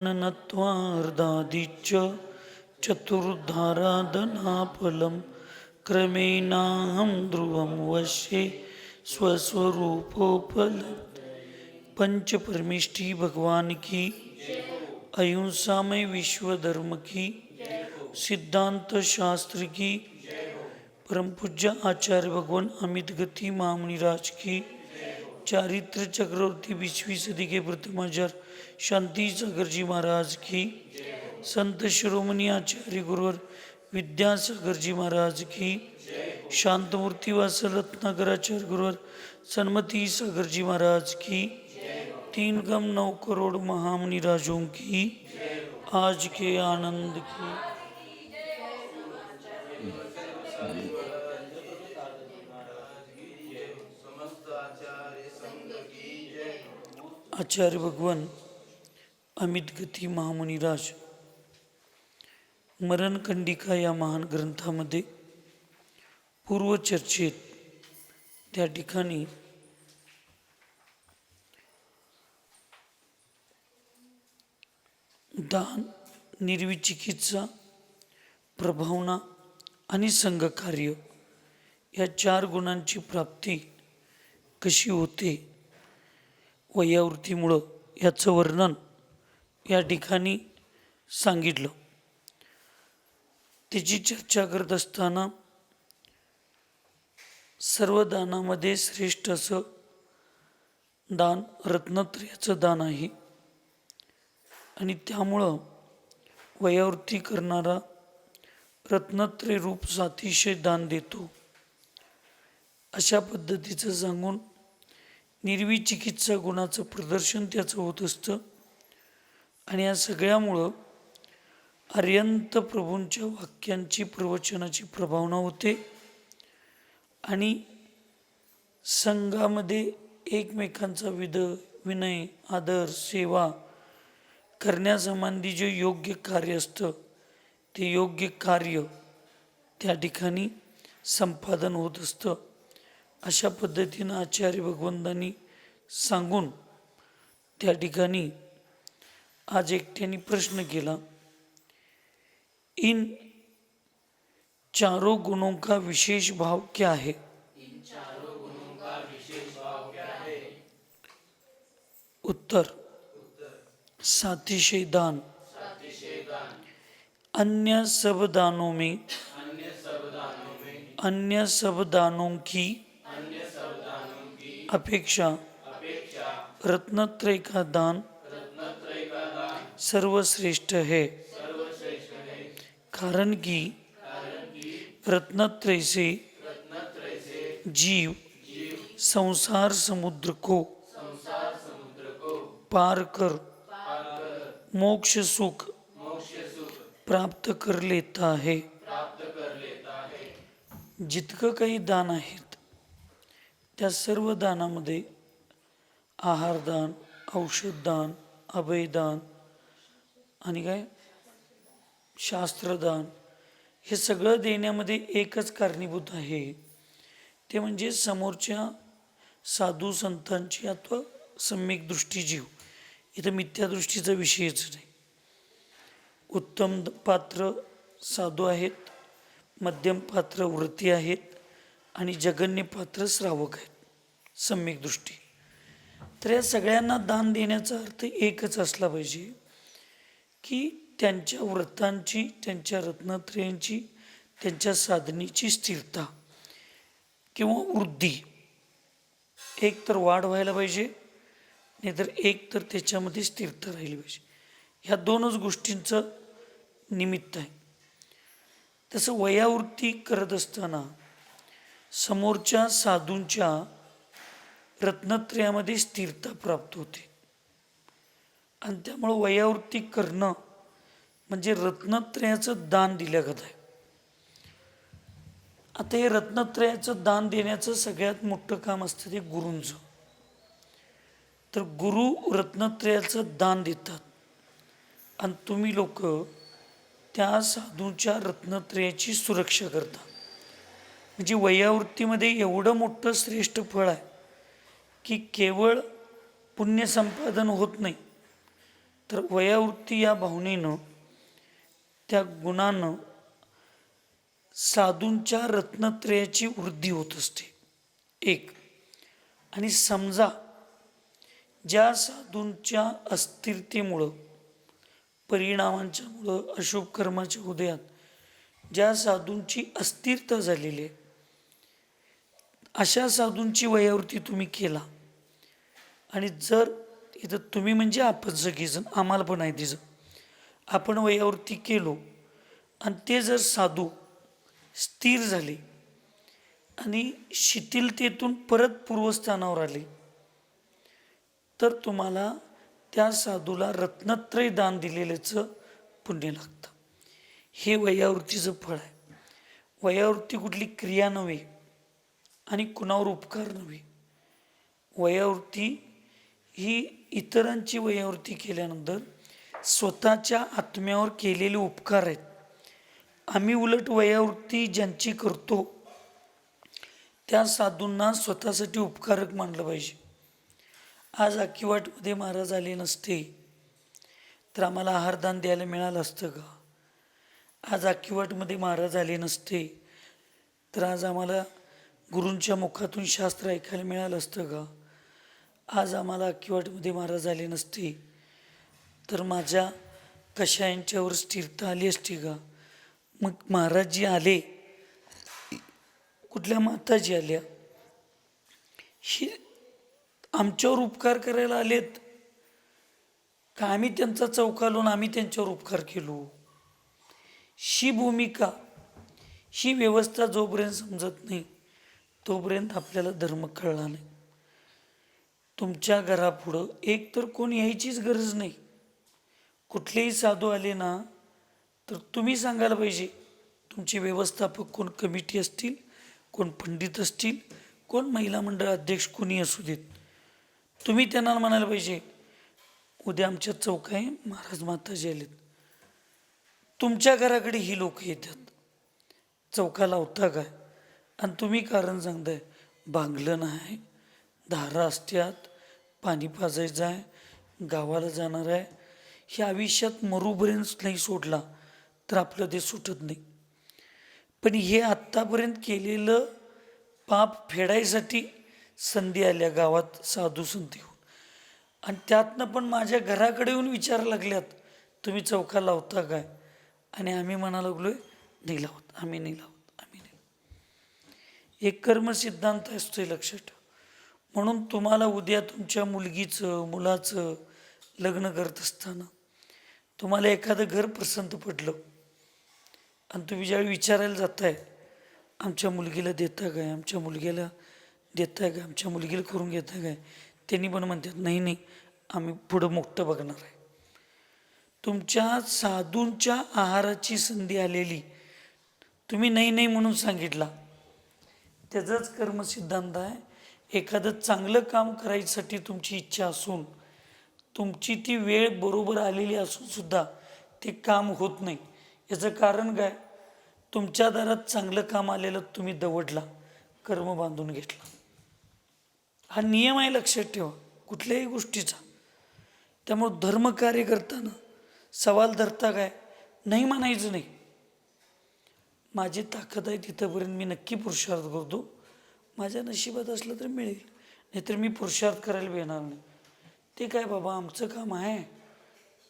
नत्वार्धादिच्च चतुर्धाराधनाफलं क्रमेणाहं ध्रुवं वश्ये स्वस्वरूपोपलब्ध। पंच परमेष्ठी भगवान की, अहिंसामय विश्व धर्म की, सिद्धांत शास्त्र की, परम पूज्य आचार्य भगवान अमित गति महामुनिराज की, चारित्र चक्रवर्ती 20वीं सदी के प्रथमाचार्य शांति सागर जी महाराज की, संत शिरोमणि आचार्य गुरुवर विद्यासागर जी महाराज की, शांतमूर्ति वासल रत्नाकराचार्य गुरुवर सन्मति सागर जी महाराज की, 3 करोड़ महामुनि राजों की, आज के आनंद की। आचार्य भगवान अमित गती महामुनिराज मरणकंडिका या महान ग्रंथामध्ये पूर्वचर्चेत त्या ठिकाणी दान, निर्विचिकित्सा, प्रभावना आणि संघकार्य या 4 गुणांची प्राप्ती कशी होते वयावृत्तीमुळं याचं वर्णन या ठिकाणी सांगितलं. त्याची चर्चा करत असताना सर्व दानामध्ये श्रेष्ठ असं दान रत्नत्रयाचं दान आहे आणि त्यामुळं वयावृत्ती करणारा रत्नत्रय रूप सातिशय दान देतो अशा पद्धतीचं सांगून निर्विचिकित्सा गुणाचं प्रदर्शन त्याचं होत असतं. आणि या सगळ्यामुळं अर्यंत प्रभूंच्या वाक्यांची प्रवचनाची प्रभावना होते आणि संघामध्ये एकमेकांचा विनय, आदर, सेवा करण्यासंबंधी जे योग्य कार्य असतं ते योग्य कार्य त्या ठिकाणी संपादन होत असतं. अशा पद्धतीनं आचार्य भगवंतांनी सांगून त्या ठिकाणी आज एकट्याने प्रश्न केला, इन चारों गुणों का विशेष भाव क्या है? उत्तर, सातिशय दान. अन्य सब दानों में अन्य सब दानों की अपेक्षा रत्नत्रय का दान सर्वश्रेष्ठ है. कारण कि रत्नत्रय से जीव संसार समुद्र को पार कर मोक्ष सुख प्राप्त कर लेता है. जितकं काही दान आहेत त्या सर्व दानामध्ये आहारदान, औषधदान, अभयदान आणि काय शास्त्रदान हे सगळं देण्यामध्ये एकच कारणीभूत आहे, ते म्हणजे समोरच्या साधू संतांची अथवा सम्यक दृष्टी जीव. इथं मिथ्यादृष्टीचा विषयच नाही. उत्तम पात्र साधू आहेत, मध्यम पात्र वृत्ती आहेत आणि जगन्य पात्र श्रावक आहेत, सम्यक दृष्टी. तर या सगळ्यांना दान देण्याचा अर्थ एकच असला पाहिजे की त्यांच्या व्रतांची, त्यांच्या रत्नत्रयांची, त्यांच्या साधनेची स्थिरता किंवा वृद्धी एक तर वाढ व्हायला पाहिजे, नाहीतर एक तर त्याच्यामध्ये स्थिरता राहिली पाहिजे. ह्या 2च गोष्टींचं निमित्त आहे. तसं वयावृत्ती करत असताना समोरच्या साधूंच्या रत्नत्रयामध्ये स्थिरता प्राप्त होते आणि त्यामुळं वयावृत्ती करणं म्हणजे रत्नत्रयाचं दान दिल्यागत आहे. आता हे रत्नत्रयाचं दान देण्याचं सगळ्यात मोठं काम असतं ते गुरूंचं. तर गुरु रत्नत्रयाचं दान देतात आणि तुम्ही लोक त्या साधूंच्या रत्नत्रयाची सुरक्षा करता. म्हणजे वयावृत्तीमध्ये एवढं मोठं श्रेष्ठ फळ आहे की केवळ पुण्य संपादन होत नाही, तर वयावृत्ती या भावनेनं, त्या गुणानं साधूंच्या रत्नत्रयाची वृद्धी होत असते एक. आणि समजा ज्या साधूंच्या अस्थिरतेमुळं, परिणामांच्यामुळं, अशुभ कर्माच्या उदयात ज्या साधूंची अस्थिरता झालेली आहे, अशा साधूंची वयावृत्ती तुम्ही केला. आणि जर इथं तुम्ही म्हणजे आपण सगळेजण, आम्हाला पण आहे तिचं, आपण वयावृत्ती केलो आणि ते जर साधू स्थिर झाले आणि शिथिलतेतून परत पूर्वस्थानावर आले, तर तुम्हाला त्या साधूला रत्नत्रय दान दिलेल्याचं पुण्य लागतं. हे वयावृत्तीचं फळ आहे. वयावृत्ती कुठली क्रिया नव्हे आणि कुणावर उपकार नव्हे. वयावृत्ती ही इतरांची वयावृत्ती केल्यानंतर स्वतःच्या आत्म्यावर केलेले उपकार आहेत. आम्ही उलट वयावृत्ती ज्यांची करतो त्या साधूंना स्वतःसाठी उपकारक मानलं पाहिजे. आज अक्कीवाटमध्ये महाराज आले नसते तर आम्हाला आहारदान द्यायला मिळालं असतं का? आज अक्कीवाटमध्ये महाराज आले नसते तर आज आम्हाला गुरूंच्या मुखातून शास्त्र ऐकायला मिळालं असतं का? आज आम्हाला अक्कीवाटमध्ये महाराज आले नसते तर माझ्या कशायांच्यावर स्थिरता आली असती का? मग महाराजजी आले, कुठल्या माताजी आल्या, ही आमच्यावर उपकार करायला आलेत का आम्ही त्यांचा चौका लावून आम्ही त्यांच्यावर उपकार केलो? ही भूमिका, ही व्यवस्था जोपर्यंत समजत नाही तोपर्यंत आपल्याला धर्म कळला नाही. तुमच्या घरापुढं एक तर कोण यायचीच गरज नाही. कुठलेही साधू आले ना तर तुम्ही सांगायला पाहिजे. तुमचे व्यवस्थापक कोण कमिटी असतील, कोण पंडित असतील, कोण महिला मंडळ अध्यक्ष, कोणी असू देत, तुम्ही त्यांना म्हणायला पाहिजे उद्या आमच्या चौक आहे, महाराज माताजी आलेत. तुमच्या घराकडे ही लोक येतात, चौका लावता काय? आणि तुम्ही कारण सांगताय बांगलं नाही, धारा असत्यात, पाणी पाजायचं आहे, गावाला जाणार आहे. हे आयुष्यात मरूपर्यंत नाही सोडला तर आपलं ते सुटत नाही. पण हे आत्तापर्यंत केलेलं पाप फेडायसाठी संधी आल्या गावात साधू संत येऊन, आणि त्यातनं पण माझ्या घराकडे येऊन विचारायला लागल्यात तुम्ही चौका लावता काय? आणि आम्ही म्हणा लागलोय नाही लावत, आम्ही नाही लावत, आम्ही नाही. एक कर्मसिद्धांत असतोय, लक्षात ठेवा. म्हणून तुम्हाला उद्या तुमच्या मुलगीचं, मुलाचं लग्न करत असताना तुम्हाला एखादं घर पसंत पडलं आणि तुम्ही ज्यावेळी विचारायला जाताय आमच्या मुलगीला देता काय, आमच्या मुलगीला देताय काय, आमच्या मुलगीला करून घेताय काय, त्यांनी पण म्हणतात नाही नाही आम्ही पुढं मोठं बघणार आहे. तुमच्या साधूंच्या आहाराची संधी आलेली, तुम्ही नाही नाही म्हणून सांगितला, त्याचाच कर्मसिद्धांत आहे. एखादं चांगलं काम करायसाठी तुमची इच्छा असून, तुमची ती वेळ बरोबर आलेली असून सुद्धा ते काम होत नाही. याचं कारण काय? तुमच्या दारात चांगलं काम आलेलं तुम्ही दवडला, कर्म बांधून घेतला. हा नियम आहे, लक्षात ठेवा, कुठल्याही गोष्टीचा. त्यामुळं धर्मकार्य करताना सवाल धरता काय, नाही म्हणायचं नाही. माझी ताकद आहे तिथंपर्यंत मी नक्की पुरुषार्थ करतो, माझ्या नशिबात असलं तर मिळेल, नाहीतर मी पुरुषार्थ करायला येणार नाही. ते काय बाबा आमचं काम आहे,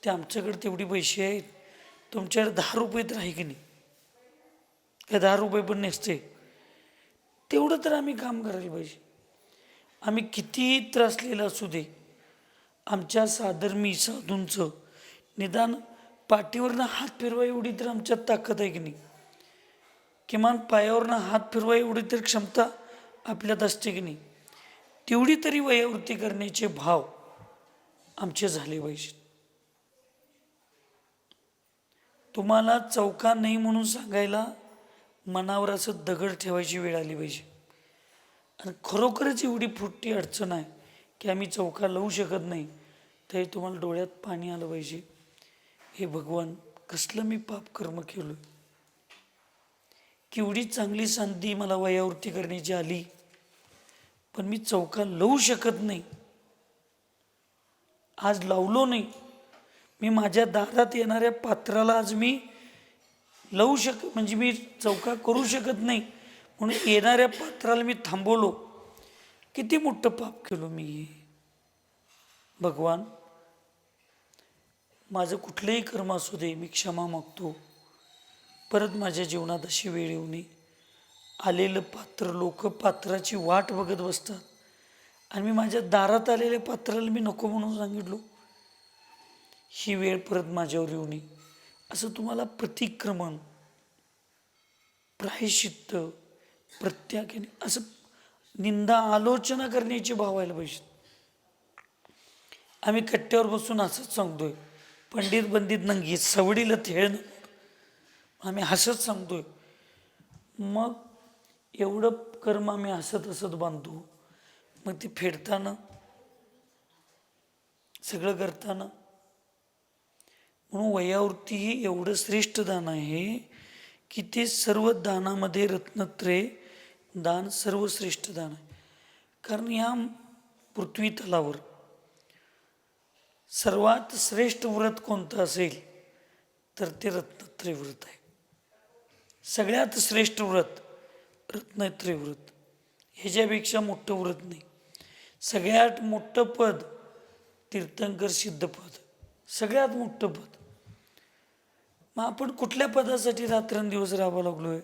ते आमच्याकडे तेवढी पैसे आहेत, तुमच्याकडे 10 रुपये तर आहे की नाही, काय 10 रुपये पण नसते, तेवढं तर आम्ही काम करायला पाहिजे. आम्ही कितीही त्रासलेलं असू दे, आमच्या साधर्मी साधूंचं निदान पाठीवरनं हात फिरवा एवढी तर आमच्यात ताकद आहे की नाही, किमान पायावरनं हात फिरवा एवढी तर क्षमता आपल्यात असते की नाही, तेवढी तरी वयावृत्ती करण्याचे भाव आमचे झाले पाहिजेत. तुम्हाला चौका नाही म्हणून सांगायला मनावर असं दगड ठेवायची वेळ आली पाहिजे. आणि खरोखरच एवढी फुटती अडचण आहे की आम्ही चौका लावू शकत नाही, तरी तुम्हाला डोळ्यात पाणी आलं पाहिजे. हे भगवान, कसलं मी पाप कर्म केलं, केवढी चांगली संधी मला वयावृत्ती करण्याची आली, पण मी चौका लावू शकत नाही. आज लावलो नाही मी माझ्या दारात येणाऱ्या पात्राला आज मी म्हणजे मी चौका करू शकत नाही, म्हणून येणाऱ्या पात्राला मी थांबवलो. किती मोठं पाप केलो मी. भगवान, माझं कुठलंही कर्म असू दे, मी क्षमा मागतो. परत माझ्या जीवनात अशी वेळ येऊ नये. आलेलं पात्र, लोक पात्राची वाट बघत बसतात आणि मी माझ्या दारात आलेल्या पात्राला मी नको म्हणून सांगितलो. ही वेळ परत माझ्यावर येऊ नये. असं तुम्हाला प्रतिक्रमण, प्रायश्चित्त, प्रत्याख्यान, असं निंदा आलोचना करण्याची भाव व्हायला पाहिजे. आम्ही कट्ट्यावर बसून असंच सांगतोय, पंडित बंदित नंगी सवडीला थेळ, आम्ही हसत सांगतोय. मग एवढं कर्म आम्ही हसत हसत बांधतो, मग ते फेडताना, सगळं करताना. म्हणून वयावृत्ती ही एवढं श्रेष्ठ दान आहे की ते सर्व दानामध्ये रत्नत्रय दान सर्वश्रेष्ठ दान आहे. कारण या पृथ्वी तलावर सर्वात श्रेष्ठ व्रत कोणतं असेल तर ते रत्नत्रय व्रत आहे. सगळ्यात श्रेष्ठ व्रत रत्नत्रय व्रत. ह्याच्यापेक्षा मोठं व्रत नाही. सगळ्यात मोठं पद तीर्थंकर सिद्ध पद, सगळ्यात मोठं पद. मग आपण कुठल्या पदासाठी रात्रंदिवस राहावं लागलोय?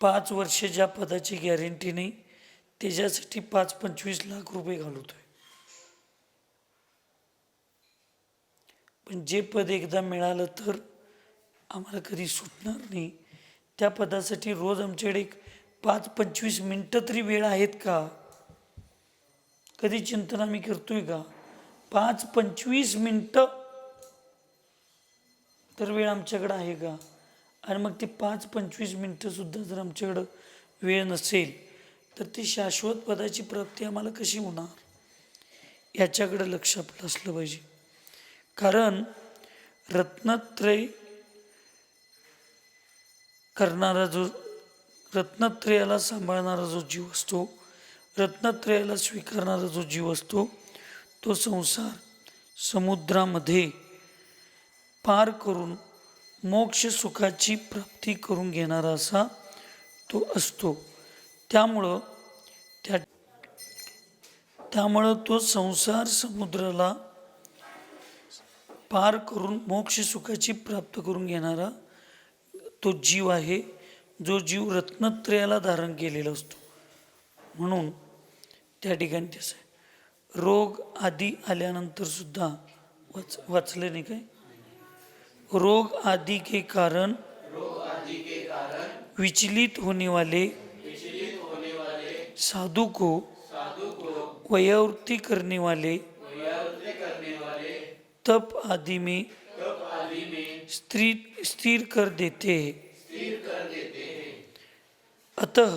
5 वर्ष ज्या पदाची गॅरंटी नाही, त्याच्यासाठी 5-25 लाख रुपये घालवतोय. पण जे पद एकदा मिळालं तर आम्हाला कधी सुटणार नाही. त्या पदासाठी रोज आमच्याकडे 5-25 मिनटं तरी वेळ आहेत का? कधी चिंतन आम्ही करतोय का? 5-25 मिनटं तर वेळ आमच्याकडं आहे का? आणि मग ते 5-25 मिनटं सुद्धा जर आमच्याकडं वेळ नसेल तर ती शाश्वत पदाची प्राप्ती आम्हाला कशी होणार? याच्याकडं लक्ष आपलं असलं पाहिजे. कारण रत्नत्रय करणारा जो, रत्नत्रयाला सांभाळणारा जो जीव असतो, रत्नत्रयाला स्वीकारणारा जो जीव असतो, तो संसार समुद्रामध्ये पार करून मोक्ष सुखाची प्राप्ती करून घेणारा असा तो असतो. त्यामुळं तो संसार समुद्राला पार करून मोक्ष सुखाची प्राप्त करून घेणारा तो जीव आहे, जो जीव रत्नत्रयाला धारण केलेला असतो. म्हणून त्या ठिकाणी तसं आहे. रोग आदी आल्यानंतर सुद्धा वाचले नाही काय? रोग आदि के कारण विचलित होने वाले साधु को वयावृत्ति करने वाले तप आदि में स्थिर कर देते हैं. अतः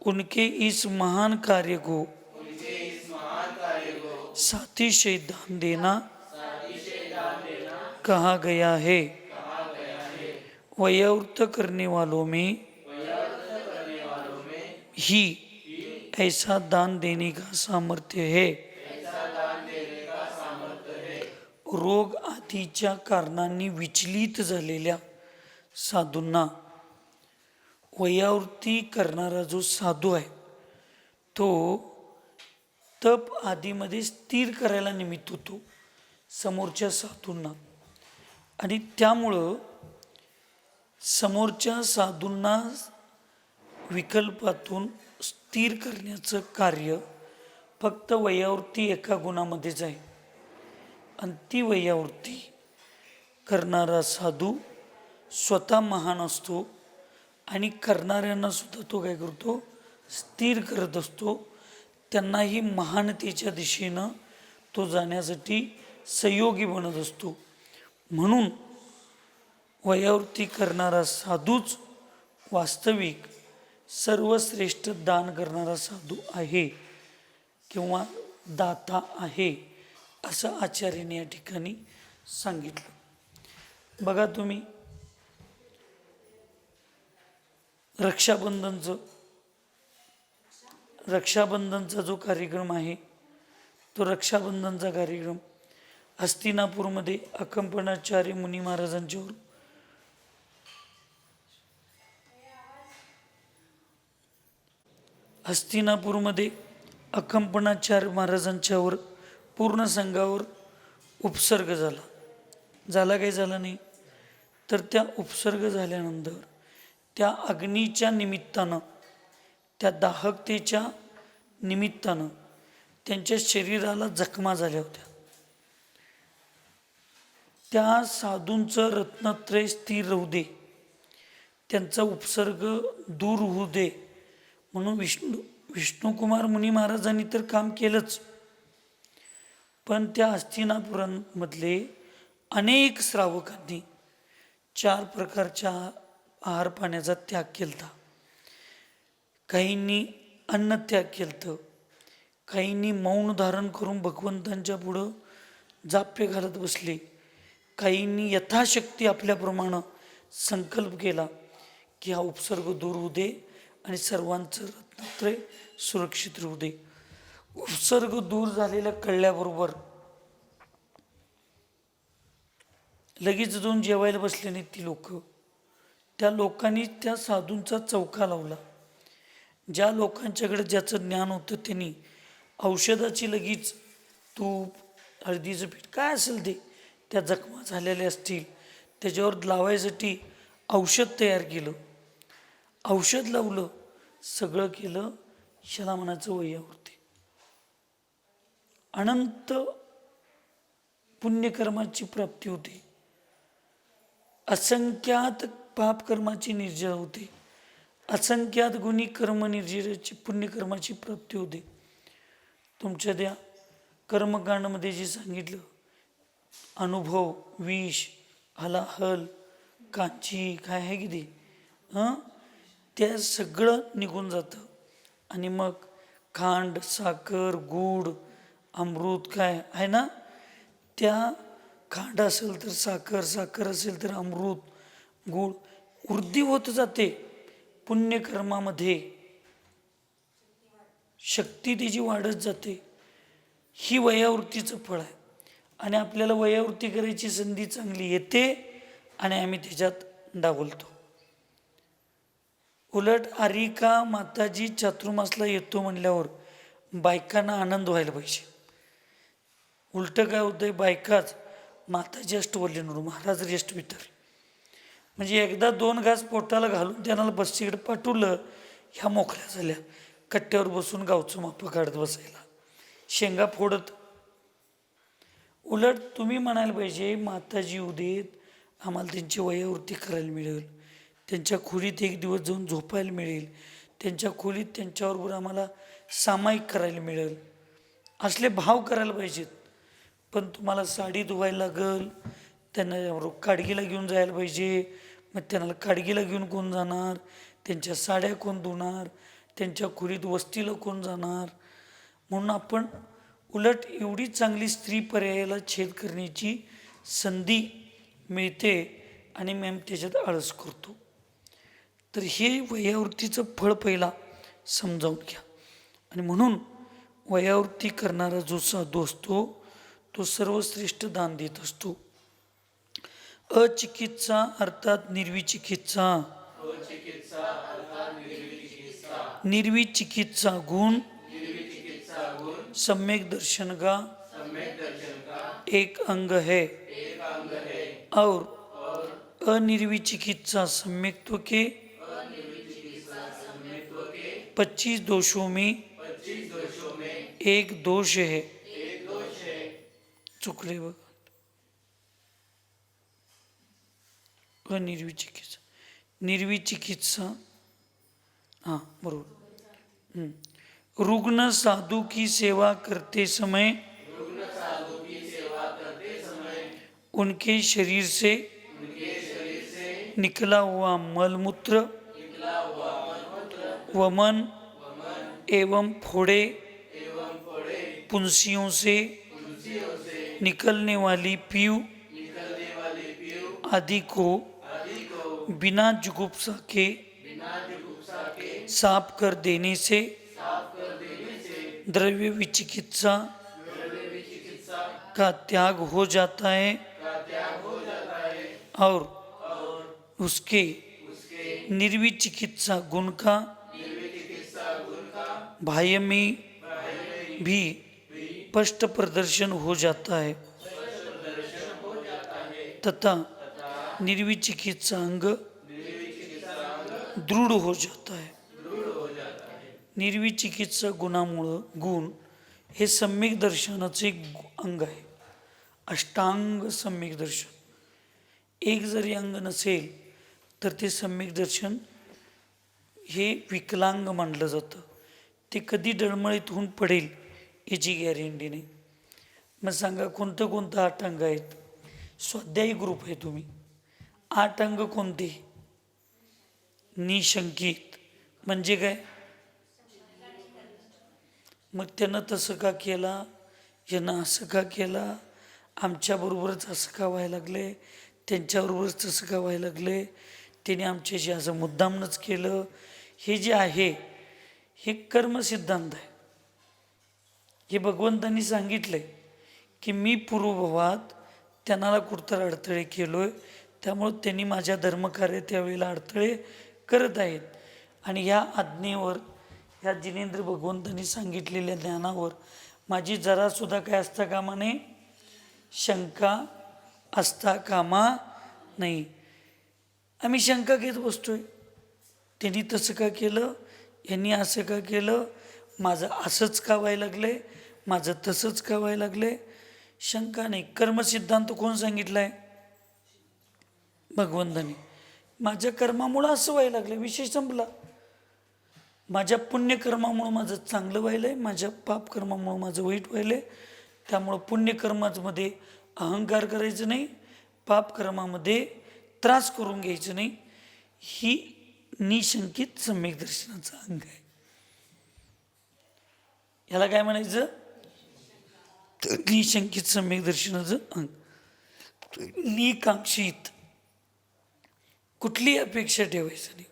उनके इस महान कार्य को सातिशय दान देना कहा गया है. वयावृत्त करने वालों में ही ऐसा दान देने का सामर्थ्य है. रोग आदीच्या कारणांनी विचलित झालेल्या साधूंना वयावृत्ती करणारा जो साधू आहे तो तप आदीमध्ये स्थिर करायला निमित्त होतो समोरच्या साधूंना. आणि त्यामुळं समोरच्या साधूंना विकल्पातून स्थिर करण्याचं कार्य फक्त वयावृत्ती एका गुणामध्येच आहे. आणि ती वयावृत्ती करणारा साधू स्वतः महान असतो आणि करणाऱ्यांना सुद्धा तो काय करतो? स्थिर करत असतो. त्यांनाही महानतेच्या दिशेनं तो जाण्यासाठी सहयोगी बनत असतो. म्हणून वयावृत्ती करणारा साधूच वास्तविक सर्वश्रेष्ठ दान करणारा साधू आहे किंवा दाता आहे, असं आचार्याने या ठिकाणी सांगितलं. बघा तुम्ही, रक्षाबंधनचा जो कार्यक्रम आहे तो रक्षाबंधनचा कार्यक्रम हस्तिनापूरमध्ये अकंपनाचार्य मुनी महाराजांच्यावर हस्तिनापूरमध्ये अकंपनाचार्य महाराजांच्यावर पूर्ण संघावर उपसर्ग झाला काही झाला नाही. तर त्या उपसर्ग झाल्यानंतर त्या अग्नीच्या निमित्तानं, त्या दाहकतेच्या निमित्तानं त्यांच्या शरीराला जखमा झाल्या होत्या. त्या साधूंचं रत्नत्रय स्थिर राहू दे, त्यांचा उपसर्ग दूर होऊ दे म्हणून विष्णुकुमार मुनी महाराजांनी तर काम केलंच, पण त्या हस्तिनापुरांमधले अनेक श्रावकांनी 4 प्रकारच्या आहार पाण्याचा त्याग केलता. काहींनी अन्न त्याग केलतं, काहींनी मौन धारण करून भगवंतांच्या पुढं जाप्य घालत बसले, काहींनी यथाशक्ती आपल्याप्रमाणे संकल्प केला की हा उपसर्ग दूर होऊ दे आणि सर्वांचं रत्नत्रय सुरक्षित राहू दे. उपसर्ग दूर झालेला कळल्याबरोबर लगेच जाऊन जेवायला बसले नाहीत ती लोक. त्या लोकांनी त्या साधूंचा चौका लावला. ज्या लोकांच्याकडे ज्याचं ज्ञान होतं त्यांनी औषधाची लगेच तूप, हळदीचं पीठ काय असेल ते, त्या जखमा झालेल्या असतील त्याच्यावर लावायसाठी औषध तयार केलं, औषध लावलं, सगळं केलं. ह्याला म्हणायचं वैयावृत्ती. अनंत पुण्यकर्माची प्राप्ती होते, असंख्यात पापकर्माची निर्जर होते, असंख्यात गुणी कर्म निर्जराची पुण्यकर्माची प्राप्ती होते. तुमच्या त्या कर्मकांडामध्ये जे सांगितलं, अनुभव, विष, हलाहल, कांची काय आहे की ते त्या सगळं निघून जातं. आणि मग खांड, साखर, गूळ, अमृत काय आहे ना, त्या खांड असेल तर साखर, साखर असेल तर अमृत, गूळ वृद्धी होत जाते. पुण्यकर्मामध्ये शक्ती त्याची वाढत जाते. ही वयावृत्तीचं फळ आहे. आणि आपल्याला वयावृत्ती करायची संधी चांगली येते आणि आम्ही त्याच्यात डावलतो. उलट आरिका माताजी चातुर्मासला येतो म्हणल्यावर बायकांना आनंद व्हायला पाहिजे. उलटं काय होतंय, बायकाच माताजी अष्टवल्लीनवर महाराज अष्टवितर म्हणजे एकदा 2 घास पोटाला घालून त्यांना बस्तीकडे पाठवलं, ह्या मोकळ्या झाल्या कट्ट्यावर बसून गावचं माप काढत बसायला, शेंगा फोडत. उलट तुम्ही म्हणायला पाहिजे माताजी उदेत, आम्हाला त्यांची वयावृत्ती करायला मिळेल, त्यांच्या खोलीत एक दिवस जाऊन झोपायला मिळेल, त्यांच्या खोलीत त्यांच्याबरोबर आम्हाला सामायिक करायला मिळेल, असले भाव करायला पाहिजेत. पण तुम्हाला साडी धुवायला लागल, त्यांना काडगीला घेऊन जायला पाहिजे, मग त्यांना काडगीला घेऊन कोण जाणार, त्यांच्या साड्या कोण धुणार, त्यांच्या खोलीत वस्तीला कोण जाणार. म्हणून आपण उलट एवढी चांगली स्त्री पर्यायाला छेद करण्याची संधी मिळते आणि मॅम त्याच्यात आळस करतो. तर हे वयावृत्तीचं फळ पहिला समजावून घ्या. आणि म्हणून वयावृत्ती करणारा जो साधू असतो तो सर्वश्रेष्ठ दान देत असतो. अचिकित्सा अर्थात निर्विचिकित्सा, निर्विचिकित्सा गुण सम्यक दर्शन का एक अंग है और अनिर्विचिकित्सा सम्यक्त्व के 25 दोषों में एक दोष है. चुकले बघ. अनिर्विचिकित्सा, निर्विचिकित्सा, हाँ बरोबर. रुग्ण साधु की सेवा करते समय उनके शरीर से निकला हुआ मलमूत्र, वमन एवं फोड़े, पुंसियों से निकलने वाली पीव आदि को बिना जुगुप्सा के साफ कर देने से द्रव्य विचिकित्सा का त्याग हो जाता है और उसके निर्विचिकित्सा गुण का बाह्य में भी स्पष्ट प्रदर्शन हो जाता है तथा निर्विचिकित्सा अंग दृढ़ हो जाता है. निर्विचिकित्सा गुणामुळं गुण हे सम्यक दर्शनाचे अंग आहे. अष्टांग सम्यक दर्शन. एक जरी अंग नसेल तर ते सम्यक दर्शन हे विकलांग मानलं जातं. ते कधी डळमळीत होऊन पडेल याची गॅरंटी नाही. मग सांगा कोणतं कोणतं 8 अंग आहेत? स्वाध्यायी ग्रुप आहे तुम्ही. 8 अंग कोणते? निशंकित म्हणजे काय? मग त्यानं तसं का केला, यानं असं का केला, आमच्याबरोबरच असं का व्हायला लागले, त्यांच्याबरोबरच तसं का व्हायला लागले, त्याने आमच्याशी असं मुद्दामनंच केलं. हे जे आहे हे कर्मसिद्धांत आहे. हे भगवंतांनी सांगितलंय की मी पूर्वभावात त्यांना कुठतर अडथळे केलोय, त्यामुळं त्यांनी माझ्या धर्मकार्य त्यावेळेला अडथळे करत आहेत. आणि ह्या आज्ञेवर, ह्या जिनेंद्र भगवंतांनी सांगितलेल्या ज्ञानावर माझी जरासुद्धा काय असता कामा नये, शंका असता कामा नाही. आम्ही शंका घेत बसतोय, त्यांनी तसं का केलं, यांनी असं का केलं, माझं असंच का व्हायला लागले, माझं तसंच का व्हायला लागले. शंका नाही. कर्मसिद्धांत कोण सांगितलाय? भगवंतांनी. माझ्या कर्मामुळं असं व्हायला लागलं, विषय संपला. माझ्या पुण्यकर्मामुळं माझं चांगलं व्हायलंय, माझ्या पापकर्मामुळं माझं वाईट व्हायलंय. त्यामुळं पुण्यकर्मामध्ये अहंकार करायचं नाही, पापकर्मामध्ये त्रास करून घ्यायचं नाही. ही निशंकित सम्यक दर्शनाचं अंग आहे. ह्याला काय म्हणायचं? निशंकित सम्यक दर्शनाचं अंग. निकांक्षित, कुठली अपेक्षा ठेवायचं नाही.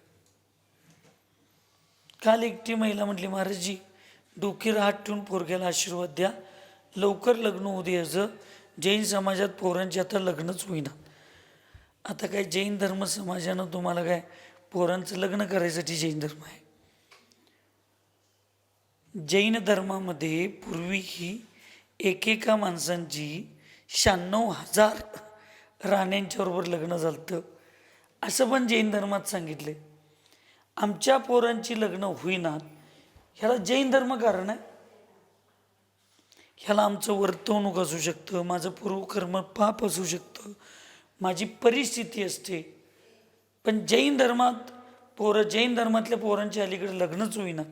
काल एकटी महिला म्हटली, महाराजजी डोकीवर हात ठेवून पोरग्याला आशीर्वाद द्या, लवकर लग्न होऊ द्यायचं. जैन समाजात पोरांची आता लग्नच होईना. आता काय जैन धर्म समाजानं तुम्हाला काय पोरांचं लग्न करायसाठी जैन धर्म आहे? जैन धर्मामध्ये पूर्वी ही एकेका माणसांची 96,000 राण्यांच्याबरोबर लग्न झालं असं पण जैन धर्मात सांगितले. आमच्या पोरांची लग्न होईनात, ह्याला जैन धर्म कारण आहे? ह्याला आमचं वर्तवणूक असू शकतं, माझं पूर्वकर्म पाप असू शकतं, माझी परिस्थिती असते. पण जैन धर्मात जैन धर्मातल्या पोरांच्या अलीकडे लग्नच होईनात.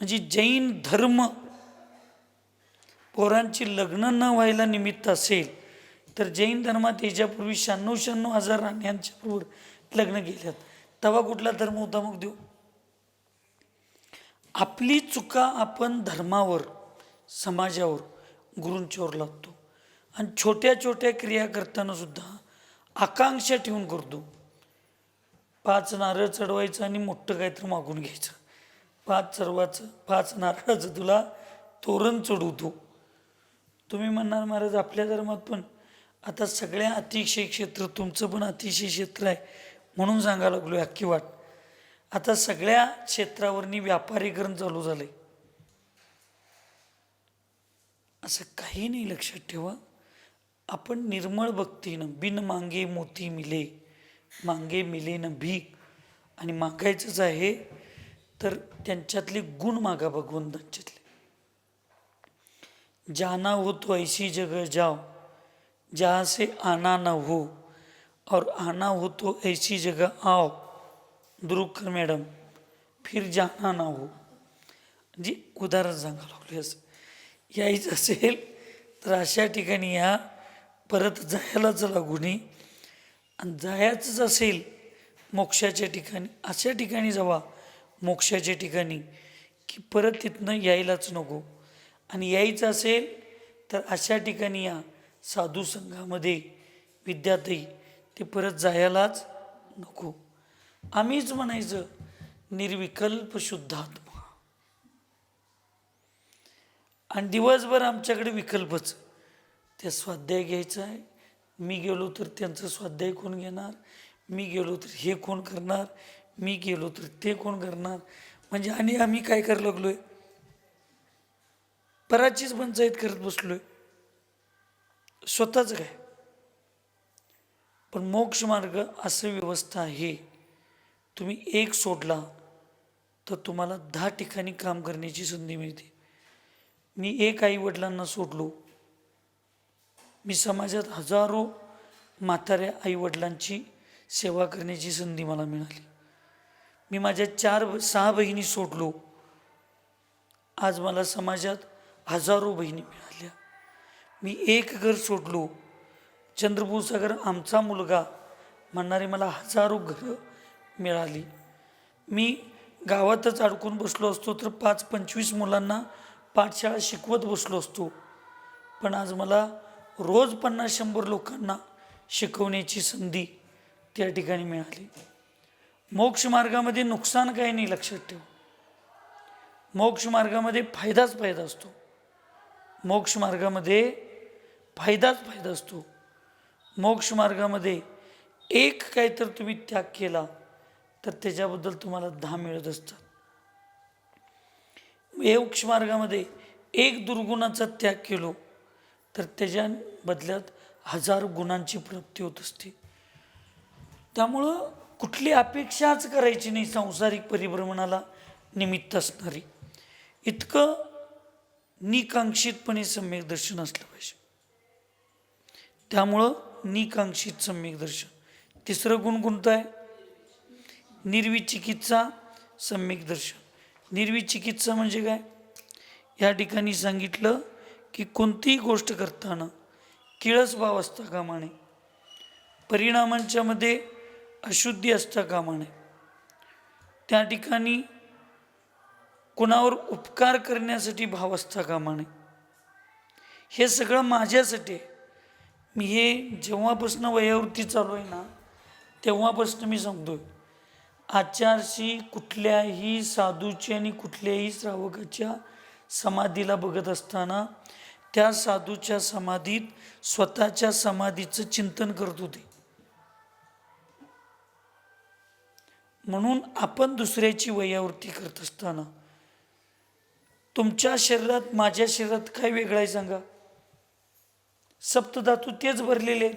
म्हणजे जैन धर्म पोरांची लग्न न व्हायला निमित्त असेल तर जैन धर्मात याच्यापूर्वी 96,000 राण्यांच्या बरोबर लग्न केल्यात. तेव्हा कुठला धर्म होता मग देऊ? आपली चुका आपण धर्मावर, समाजावर, गुरूंच्यावर लागतो. आणि छोट्या छोट्या क्रिया करताना सुद्धा आकांक्षा ठेवून करतो. 5 नारळ चढवायचं आणि मोठं काहीतरी मागून घ्यायचं. 5 नारळाचं तुला तोरण चढवतो. तुम्ही म्हणणार महाराज आपल्या धर्मात पण आता सगळ्या अतिशय क्षेत्र, तुमचं पण अतिशय क्षेत्र आहे म्हणून सांगायला लागलो अख्खी वाट. आता सगळ्या क्षेत्रावरनी व्यापारीकरण चालू झालंय. असं काही नाही. लक्षात ठेवा, आपण निर्मळ भक्तीनं बिन मांगे मोती मिले, मांगे मिले न भीक. आणि मागायचंच आहे तर त्यांच्यातले गुण मागा भगवंतांच्यातले. जाना हो तो ऐसी जगह जाओ जहाँ से आना ना हो, और आना हो तो ऐसी जगह आओ दुरुकर मॅडम फिर जाना ना हो. म्हणजे उदाहरण सांगायला लागले. असं यायचं असेल तर अशा ठिकाणी या, परत जायलाच लागूनी. आणि जायचंच असेल मोक्षाच्या ठिकाणी, अशा ठिकाणी जावा मोक्षाच्या ठिकाणी की परत तिथनं यायलाच नको. आणि यायचं असेल तर अशा ठिकाणी या साधू संघामध्ये, विद्यार्थी, ते परत जायलाच नको. आम्हीच म्हणायचं निर्विकल्प शुद्धात्मा. आणि दिवसभर आमच्याकडे विकल्पच. त्या स्वाध्याय घ्यायचा आहे. मी गेलो तर त्यांचं स्वाध्याय कोण घेणार, मी गेलो तर हे कोण करणार, मी गेलो तर ते कोण करणार. म्हणजे आणि आम्ही काय करायला लागलोय, पराचीच पंचायत करत बसलोय, स्वतःच काय. पण मोक्ष मार्ग असं व्यवस्था आहे, तुम्ही एक सोडला तर तुम्हाला 10 ठिकाणी काम करण्याची संधी मिळते. मी एक आईवडिलांना सोडलो, मी समाजात हजारो म्हाताऱ्या आईवडिलांची सेवा करण्याची संधी मला मिळाली. मी माझ्या 4-6 बहिणी सोडलो, आज मला समाजात हजारो बहिणी मिळाल्या. मी एक घर सोडलो, चंद्रपूर सागर आमचा मुलगा म्हणणारे मला हजारो घरं मिळाली. मी गावातच अडकून बसलो असतो तर 5-25 मुलांना पाठशाळा शिकवत बसलो असतो, पण आज मला रोज 50-100 लोकांना शिकवण्याची संधी त्या ठिकाणी मिळाली. मोक्ष मार्गामध्ये नुकसान काही नाही, लक्षात ठेव. मोक्ष मार्गामध्ये फायदाच फायदा असतो. मोक्ष मार्गामध्ये फायदाच फायदा असतो. मोक्ष मार्गामध्ये एक काय तर तुम्ही त्याग केला तर त्याच्याबद्दल तुम्हाला 10 मिळत असतात. मोक्ष मार्गामध्ये एक दुर्गुणाचा त्याग केलो तर त्याच्या बदल्यात 1000 गुणांची प्राप्ती होत असते. त्यामुळं कुठली अपेक्षाच करायची नाही सांसारिक परिभ्रमणाला निमित्त असणारी. इतकं निकांक्षितपणे सम्यक दर्शन असलं पाहिजे. त्यामुळं निकांक्षित सम्यक दर्शन. तिसरं गुण कोणतं आहे? निर्विचिकित्सा सम्यक दर्शन. निर्विचिकित्सा म्हणजे काय? या ठिकाणी सांगितलं की कोणतीही गोष्ट करताना किळस भाव असता कामा नये, परिणामांच्या मध्ये अशुद्धी असता कामा नये, त्या ठिकाणी कोणावर उपकार करण्यासाठी भाव असता कामा नये. हे सगळं माझ्यासाठी आहे. मी हे जेव्हापासून वयोवृत्ती चालू आहे ना तेव्हापासून मी सांगतोय, आचारशी कुठल्याही साधूची आणि कुठल्याही श्रावकाच्या समाधीला बघत असताना त्या साधूच्या समाधीत स्वतःच्या समाधीचं चिंतन करत होते. म्हणून आपण दुसऱ्याची वयावृत्ती करत असताना तुमच्या शरीरात माझ्या शरीरात काय वेगळं आहे सांगा? सप्तधातू तेच भरलेले.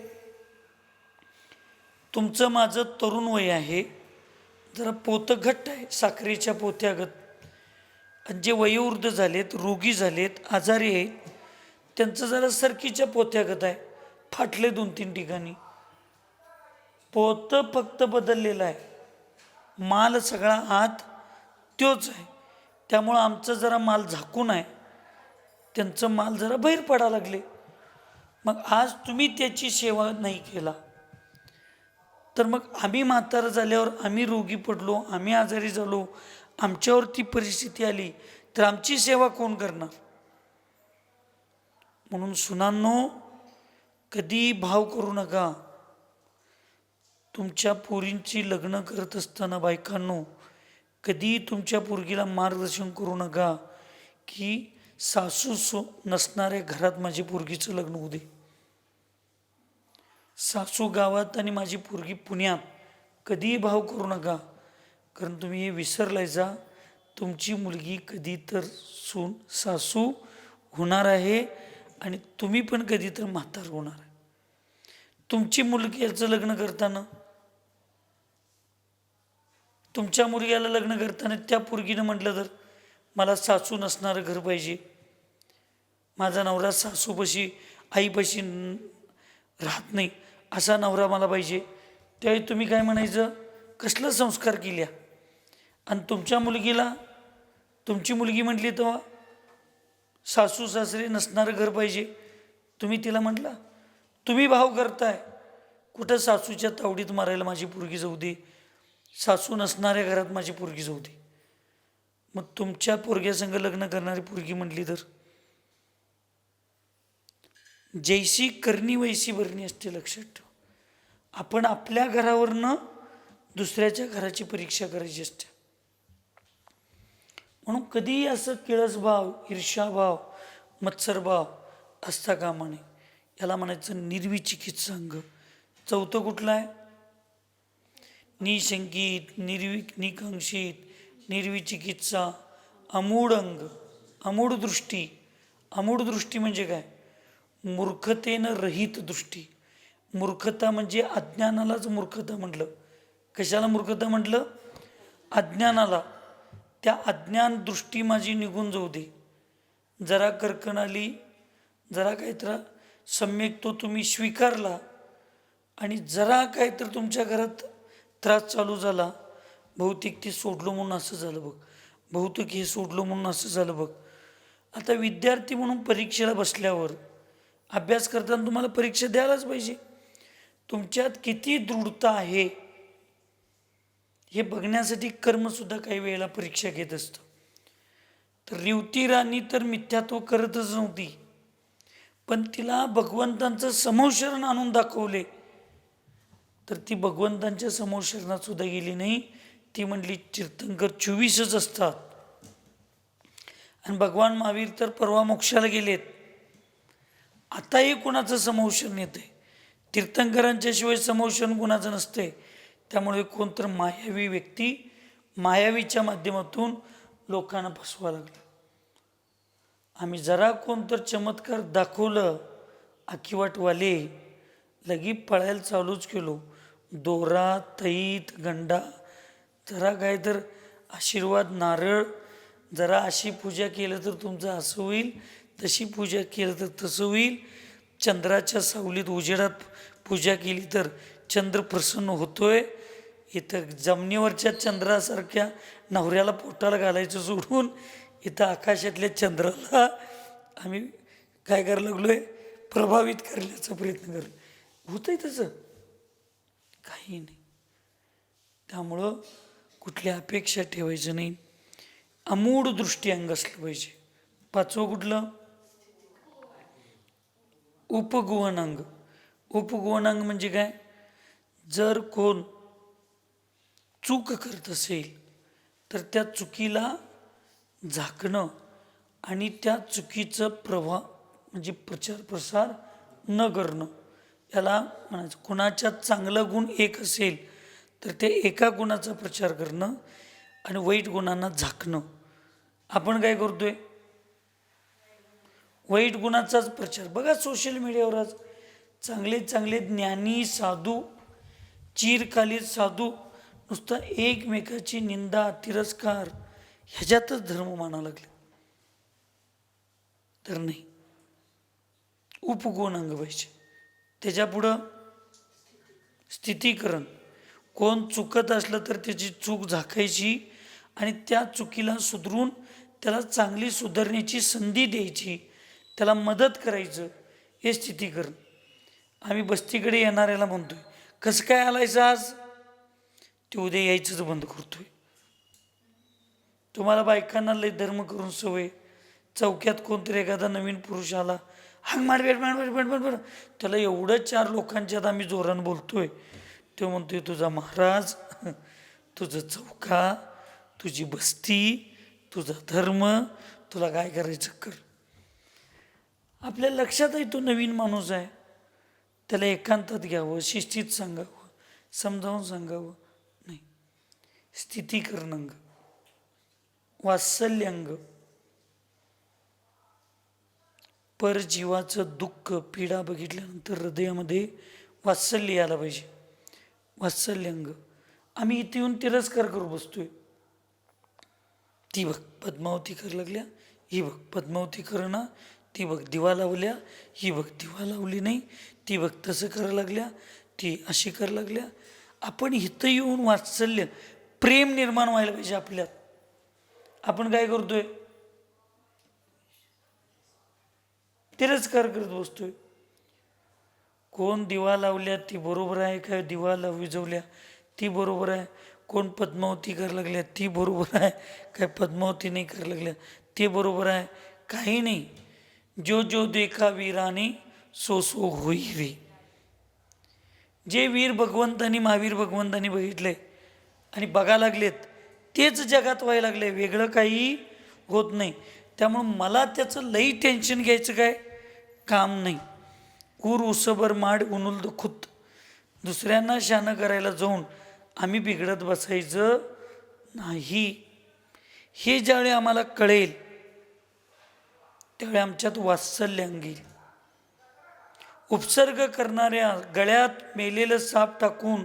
तुमचं माझं तरुण वय आहे, जरा पोतं घट्ट आहे साखरेच्या पोत्यागत. आणि जे वयोवृद्ध झालेत, रोगी झालेत, आजारी आहेत, त्यांचं जरा सरकीच्या पोत्यागत आहे, फाटले 2-3 ठिकाणी. पोतं फक्त बदललेलं आहे, माल सगळा आत तोच आहे. त्यामुळं आमचं जरा माल झाकून आहे, त्यांचं माल जरा बाहेर पडायला लागले. मग आज तुम्ही त्याची सेवा नाही केला तर मग आम्ही म्हातारं झाल्यावर, आम्ही रोगी पडलो, आम्ही आजारी झालो, आमच्यावरती परिस्थिती आली तर आमची सेवा कोण करणार? म्हणून सुनांनो, कधी भाव करू नका. तुमच्या पोरींची लग्न करत असताना बायकांनो, कधी तुमच्या पोरगीला मार्गदर्शन करू नका की सासू नसणाऱ्या घरात माझी पोरगीचं लग्न होऊ दे. सासू गावात आणि माझी पोरगी पुण्यात, कधीही भाव करू नका. कारण तुम्ही हे विसरलायचा, तुमची मुलगी कधी तर सासू होणार आहे आणि तुम्ही पण कधी तर म्हातार होणार आहे. तुमची मुलगीचं लग्न करताना, तुमच्या मुलग्याला लग्न करताना त्या पोरगीनं म्हटलं तर मला सासू नसणारं घर पाहिजे, माझा नवरा सासूपाशी आईपाशी राहत नाही असा नवरा मला पाहिजे, त्यावेळी तुम्ही काय म्हणायचं? कसलं संस्कार केल्या? आणि तुमच्या मुलगीला, तुमची मुलगी म्हटली तेव्हा सासू सासरे नसणारं घर पाहिजे, तुम्ही तिला म्हटला? तुम्ही भाव करताय कुठं सासूच्या तावडीत मारायला माझी पोरगी जाऊ दे, सासू नसणाऱ्या घरात माझी पोरगी जाऊ दे. मग तुमच्या पोरग्यासंग लग्न करणारी पोरगी म्हटली तर जैसी करणी वैसी भरणी असते, लक्षात ठेव. आपण आपल्या घरावरनं दुसऱ्याच्या घराची परीक्षा करायची असते. म्हणून कधीही असं किळसभाव, ईर्ष्याभाव, मत्सरभाव असता कामा नये. याला म्हणायचं निर्विचिकित्सांग. चौथं कुठलं आहे? निशंकित, निकांक्षित, निर्विचिकित्सा, अमूढ अंग, अमूढ दृष्टी. अमूढ दृष्टी म्हणजे काय? मूर्खतेनं रहित दृष्टी. मूर्खता म्हणजे अज्ञानालाच मूर्खता म्हटलं. कशाला मूर्खता म्हटलं? अज्ञानाला. त्या अज्ञान दृष्टी माझी निघून जाऊ दे. जरा कर्कण आली, जरा काहीतरी सम्यक तो तुम्ही स्वीकारला आणि जरा काहीतरी तुमच्या घरात त्रास चालू झाला, बहुतेक ते सोडलं म्हणून असं झालं बघ, बहुतेक हे सोडलं म्हणून असं झालं बघ. आता विद्यार्थी म्हणून परीक्षेला बसल्यावर अभ्यास करताना तुम्हाला परीक्षा द्यायलाच पाहिजे. तुमच्यात किती दृढता आहे हे बघण्यासाठी कर्मसुद्धा काही वेळेला परीक्षा घेत असतं. तर रेवती राणी तर मिथ्यात्व करतच नव्हती, पण तिला भगवंतांचं समोशरण आणून दाखवले तर ती भगवंतांच्या समोशरणात सुद्धा गेली नाही. ती म्हटली तीर्थंकर 24च असतात. आणि भगवान महावीर तर परवा मोक्षाला गेलेत. आताही कुणाचं समोशरण येते? तीर्थंकरांच्या शिवाय समोशरण कुणाचं नसते. त्यामुळे कोणतर मायावी व्यक्ती मायावीच्या माध्यमातून लोकांना फसवा लागला. आम्ही जरा कोणतर चमत्कार दाखवलं, आखीवाटवाले लगी पळायला चालूच केलो. दोरा, तईत, गंडा, जरा काय तर आशीर्वाद, नारळ, जरा अशी पूजा केलं तर तुमचं असं होईल, तशी पूजा केलं तर तसं होईल. चंद्राच्या सावलीत उजेडात पूजा केली तर चंद्र प्रसन्न होतोय. इथं जमिनीवरच्या चंद्रासारख्या नवऱ्याला पोटाला घालायचं सोडून इथं आकाशातल्या चंद्राला आम्ही काय करायला लागलोय? प्रभावित करण्याचा प्रयत्न करलो. होतंय तसं काही नाही. त्यामुळं कुठल्या अपेक्षा ठेवायचं नाही. अमूढ दृष्टी अंग असलं पाहिजे. पाचवं कुठलं? उपगुहन अंग. उपगुहन अंग म्हणजे काय? जर कोण चूक करत असेल तर त्या चुकीला झाकणं आणि त्या चुकीचं प्रभाव म्हणजे प्रचार प्रसार न करणं, याला म्हणायचं. कुणाच्यात चांगला गुण एक असेल तर ते एका गुणाचा प्रचार करणं आणि वाईट गुणांना झाकणं. आपण काय करतोय? वाईट गुणाचाच प्रचार. बघा सोशल मीडियावर आज चांगले चांगले ज्ञानी साधू, चिरकालीन साधू नुसतं एकमेकाची निंदा, तिरस्कार ह्याच्यातच धर्म माना लागले. तर नाही, उपगुण अंग पाहिजे. त्याच्यापुढं स्थितीकरण. कोण चुकत असलं तर त्याची चूक झाकायची आणि त्या चुकीला सुधरून त्याला चांगली सुधारण्याची संधी द्यायची, त्याला मदत करायचं, हे स्थितीकरण. आम्ही बस्तीकडे येणाऱ्याला म्हणतोय, कसं काय आलायचं आज? ते उद्या यायचंच बंद करतोय. तुम्हाला बायकांना लय धर्म करून सवय. चौक्यात कोणतरी एखादा नवीन पुरुष आला, हांग मार बेट मार बेट बेट, त्याला एवढं 4 लोकांच्यात आम्ही जोरानं बोलतोय. तो म्हणतोय तुझा महाराज, तुझं चौका, तुझी बस्ती, तुझा धर्म, तुला काय करायचं कर. आपल्या लक्षात आहे तो नवीन माणूस आहे, त्याला एकांतात घ्यावं, शिस्तीत सांगावं, समजावून सांगावं. नाही, स्थितीकरण अंग. वात्सल्य अंग. परजीवाचं दुःख, पीडा बघितल्यानंतर हृदयामध्ये वात्सल्य यायला पाहिजे. वात्सल्य अंग. आम्ही इथे येऊन तिरस्कार करू बसतोय. ती बघ पद्मावती कर लागल्या, ही बघ पद्मावती कर ना, ती बघ दिवा लावल्या, ही बघ दिवा लावली नाही, ती बघ तसं करायला लागल्या, ती अशी करायला लागल्या. आपण इथं येऊन वात्सल्य, प्रेम निर्माण व्हायला पाहिजे आपल्यात. आपण काय करतोय? तिरस्कार करत बसतोय. कोण दिवा लावल्या ती बरोबर आहे काय? दिवा विजवल्या ती बरोबर आहे. कोण पद्मावती करायला लागल्या ती बरोबर आहे काय? पद्मावती नाही करायला लागल्या ते बरोबर आहे? काही नाही. जो जो देखा वीराने सो सो होई रे. जे वीर भगवंतांनी, महावीर भगवंतांनी बघितले आणि बघा लागलेत तेच जगात व्हायला लागले, वेगळं काही होत नाही. त्यामुळं मला त्याचं लई टेन्शन घ्यायचं काय काम नाही. ऊर उसबर माड उनुलद खुत. दुसऱ्यांना शानं करायला जाऊन आम्ही बिघडत बसायचं नाही. हे ज्यावेळी आम्हाला कळेल त्यावेळी आमच्यात वात्सल्य अंगेल. उपसर्ग करणाऱ्या गळ्यात मेलेलं साप टाकून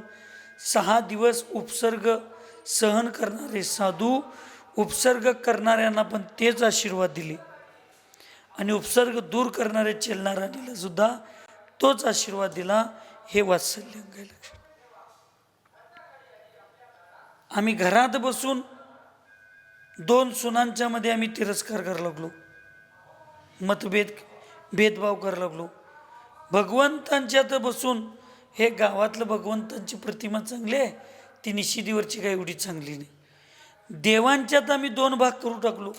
6 दिवस उपसर्ग सहन करणारे साधू उपसर्ग करणाऱ्यांना पण तेच आशीर्वाद दिले आणि उपसर्ग दूर करणाऱ्या चेलनाराणीला सुद्धा तोच आशीर्वाद दिला. हे वात्सल्य अंगायला. आम्ही घरात बसून 2 सुनांच्या मध्ये आम्ही तिरस्कार करायला लागलो, भेदभाव करायला लागलो. भगवंतांच्यात बसून हे गावातलं भगवंतांची प्रतिमा चांगली आहे, ती निशिदीवरची काय एवढी चांगली नाही. देवांच्यात आम्ही 2 भाग करू टाकलो.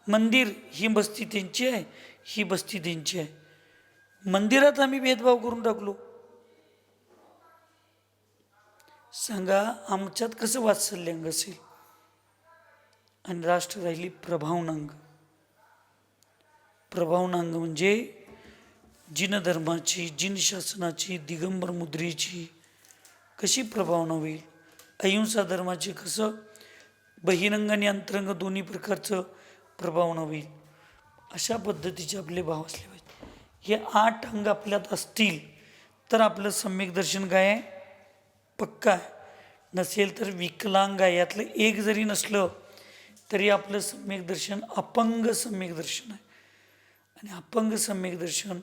मंदिर ही बस्ती त्यांची आहे, ही बस्ती त्यांची आहे. मंदिरात आम्ही भेदभाव करून टाकलो. सांगा आमच्यात कसं वात्सल्यांग असेल. आणि राष्ट्र राहिली प्रभावनांग. प्रभावनांग म्हणजे जिनधर्माची, जिन शासनाची, दिगंबर मुद्रेची कशी प्रभावना होईल. अहिंसा धर्माची कसं बहिरंग आणि अंतरंग दोन्ही प्रकारचं प्रभावना होईल. अशा पद्धतीचे आपले भाव असले पाहिजे. हे 8 अंग आपल्यात असतील तर आपलं सम्यक दर्शन काय आहे, पक्का आहे. नसेल तर विकलांग आहे. यातलं एक जरी नसलं तरी आपलं सम्यक दर्शन अपंग सम्यक दर्शन आहे. आणि अपंग सम्यक दर्शन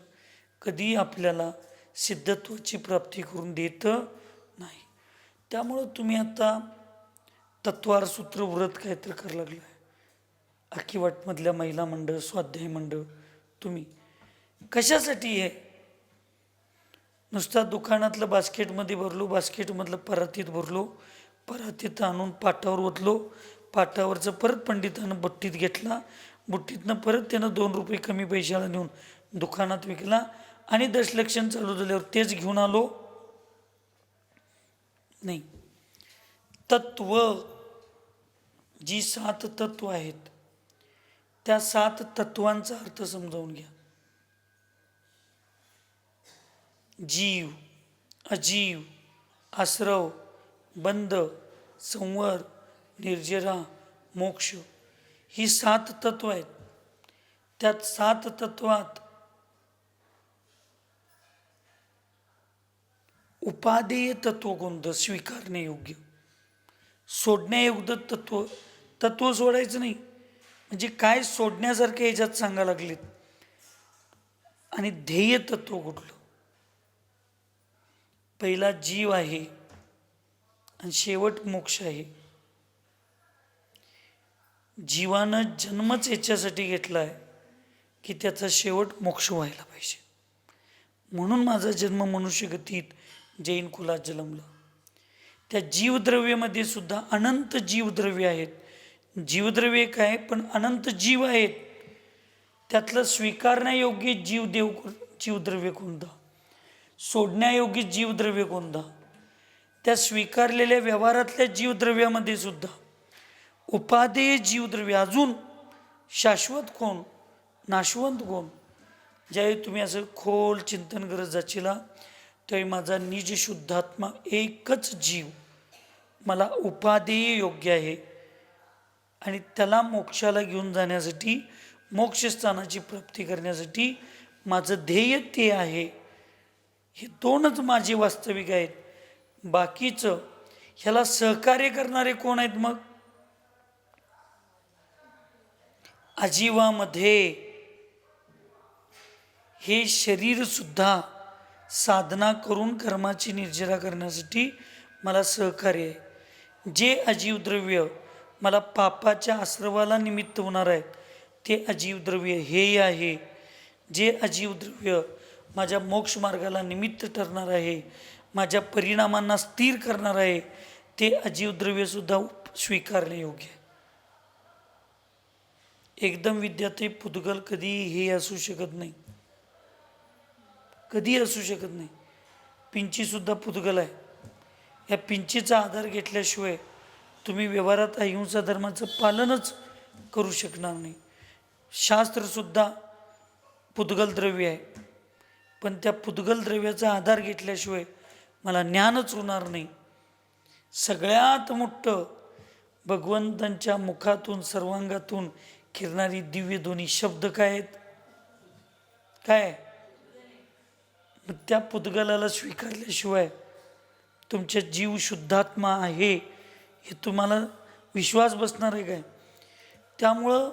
कधी आपल्याला सिद्धत्वाची प्राप्ती करून देतं नाही. त्यामुळं तुम्ही आता तत्वार सूत्र व्रत काय तर करायला लागलं आहे. अखिवाटमधल्या महिला मंडळ, स्वाध्याय मंडळ, तुम्ही कशासाठी आहे. नुसता दुकानातलं बास्केटमध्ये भरलो, बास्केटमधलं परातीत भरलो, परातीत आणून पाटावर ओतलो, पाटावरचं परत पंडितानं बुट्टीत घेतला, बुट्टीतनं परत त्यानं 2 रुपये कमी पैशाला नेऊन दुकानात विकला आणि दशलक्षण चालू झाल्यावर तेच घेऊन आलो नाही. तत्व जी 7 तत्व आहेत त्या 7 तत्वांचा अर्थ समजावून घ्या. जीव, अजीव, आश्रव, बंध, संवर, निर्जरा, मोक्ष ही 7 तत्व आहेत. त्यात 7 तत्वात उपादेय तत्व कोणतं, स्वीकारणे योग्य, सोडण्यायोग्य तत्व. तत्व सोडायचं नाही म्हणजे काय सोडण्यासारखं याच्यात सांगायला लागलेत. आणि ध्येय तत्व कुठलं. पहिला जीव आहे आणि शेवट मोक्ष आहे. जीवानं जन्मच याच्यासाठी घेतला आहे की त्याचा शेवट मोक्ष व्हायला पाहिजे. म्हणून माझा जन्म मनुष्यगतीत जैन कुलात जन्मला. त्या जीवद्रव्यामध्ये सुद्धा अनंत जीवद्रव्य आहेत. जीवद्रव्य काय पण अनंत जीव आहेत. त्यातलं स्वीकारण्यायोग्य जीवद्रव्य कोणता, सोडण्यायोग्य जीवद्रव्य कोणता. त्या स्वीकारलेल्या व्यवहारातल्या जीवद्रव्यामध्ये सुद्धा उपादेय जीवद्रव्य, अजून शाश्वत कोण, नाशवंत कोण. ज्यावेळी तुम्ही असं खोल चिंतन करत जाशीला त्यावेळी माझा निज शुद्धात्मा एकच जीव मला उपादेय योग्य आहे आणि त्याला मोक्षाला घेऊन जाण्यासाठी, मोक्षस्थानाची प्राप्ती करण्यासाठी माझं ध्येय ते आहे. हे 2च माझे वास्तविक आहेत. बाकीचं ह्याला सहकार्य करणारे कोण आहेत. मग अजीवामध्ये हे शरीर सुद्धा साधना करून कर्माची निर्जरा करण्यासाठी मला सहकार्य आहे. जे अजीवद्रव्य मला पापाच्या आश्रवाला निमित्त होणार आहेत ते अजीवद्रव्य हेय आहे. जे अजीवद्रव्य माझ्या मोक्ष मार्गाला निमित्त ठरणार आहे, माझ्या परिणामांना स्थिर करणार आहे, ते अजीवद्रव्यसुद्धा स्वीकारणे योग्य आहे. एकदम विद्यार्थी पुद्गल कधी हे असू शकत नाही, कधी असू शकत नाही. पिंचीसुद्धा पुद्गल आहे. या पिंचीचा आधार घेतल्याशिवाय तुम्ही व्यवहारात अहिंसा धर्माचं पालनच करू शकणार नाही. शास्त्रसुद्धा पुद्गल द्रव्य आहे, पण त्या पुद्गल द्रव्याचा आधार घेतल्याशिवाय मला ज्ञानच होणार नाही. सगळ्यात मोठं भगवंतांच्या मुखातून सर्वांगातून किरणारी दिव्य दोन्ही शब्द काय आहेत? काय? मग त्या पुद्गलाला स्वीकारल्याशिवाय तुमच्या जीव शुद्धात्मा आहे हे तुम्हाला विश्वास बसणार आहे काय? त्यामुळं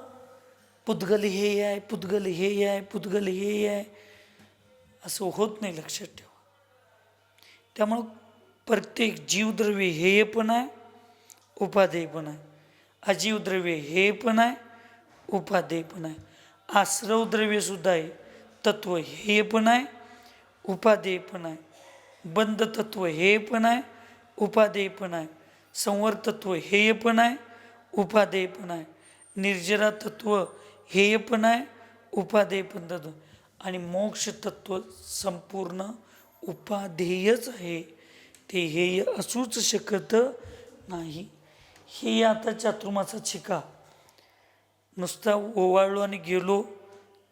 पुद्गल हे आहे, पुद्गल हे आहे, पुद्गल हे आहे असं होत नाही, लक्षात ठेवा. त्यामुळं प्रत्येक जीवद्रव्य हे पण आहे, उपादेय पण आहे. अजीवद्रव्य हे पण आहे, उपादेय पण आहे. आश्रवद्रव्य सुद्धा आहे, तत्व हे पण आहे, उपादेय पण आहे. बंध तत्व हे पण आहे, उपादेय पण आहे. संवर तत्व हे पण आहे, उपादेय पण आहे. निर्जरा तत्व हे पण आहे, उपादेय पण तत्व. आणि मोक्ष तत्व संपूर्ण उपादेयच आहे, ते हेय असूच शकत नाही. हे आता चातुर्मासात शिका. नुसता ओवाळलो आणि गेलो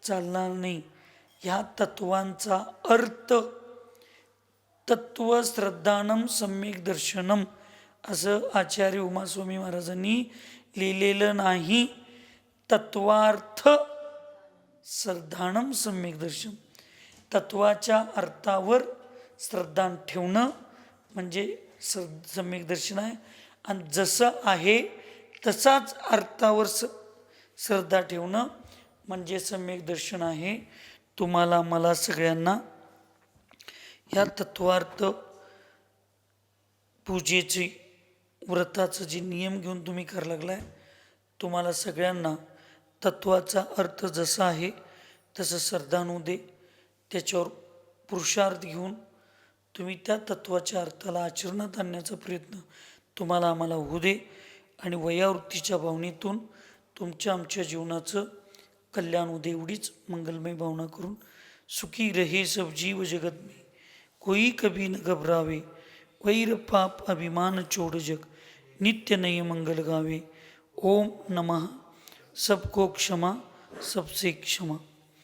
चालणार नाही. ह्या तत्वांचा अर्थ तत्व श्रद्धानम सम्यक दर्शनम असं आचार्य उमास्वामी महाराजांनी लिहिलेलं नाही. तत्वार्थ श्रद्धानम सम्यक दर्शन, तत्वाच्या अर्थावर श्रद्धा ठेवणं म्हणजे सम्यक दर्शन आहे. आणि जसं आहे तसाच अर्थावर श्रद्धा ठेवणं म्हणजे सम्यक दर्शन आहे. तुम्हाला मला सगळ्यांना ह्या तत्वार्थ पूजेची व्रताचं जे नियम घेऊन तुम्ही करायला लागलाय, तुम्हाला सगळ्यांना तत्वाचा अर्थ जसा आहे तसं श्रद्धानू दे. त्याच्यावर पुरुषार्थ घेऊन तुम्ही त्या तत्वाच्या अर्थाला आचरणात आणण्याचा प्रयत्न तुम्हाला आम्हाला होऊ दे. आणि वयावृत्तीच्या भावनेतून तुमच्या आमच्या जीवनाचं कल्याण होऊ दे, एवढीच मंगलमय भावना करून सुखी रहे सब जीव जगत में, कोई कभी न घबरावे, वैर पाप अभिमान छोड़ जग, नित्य नये मंगल गावे. ओम नमः. सबको क्षमा, सबसे क्षमा.